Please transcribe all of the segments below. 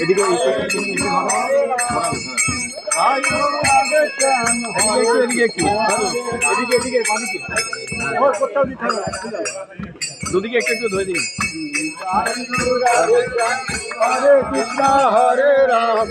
এদিকে দুদিকে একটু একটু ধরে দিন। হরে কৃষ্ণ হরে রাম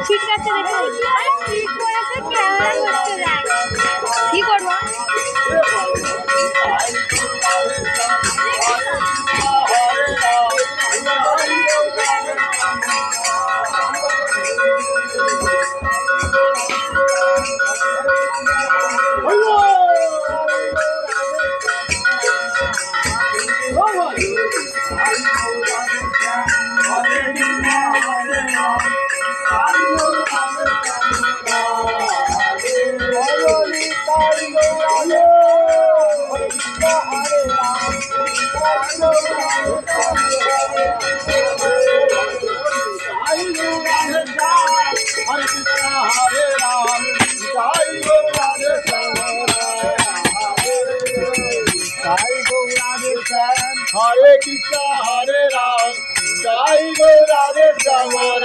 ঠিক আছে দেখো ঠিক করেছে ক্যামেরা করতে যায় কি করবো हरे कृष्ण हरे राम जय गो राधे श्याम हरे हरे कृष्ण हरे राम जय गो राधे श्याम हरे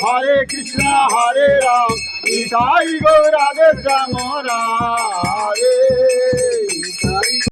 हरे कृष्ण हरे राम निताई गो राधे श्याम हरे।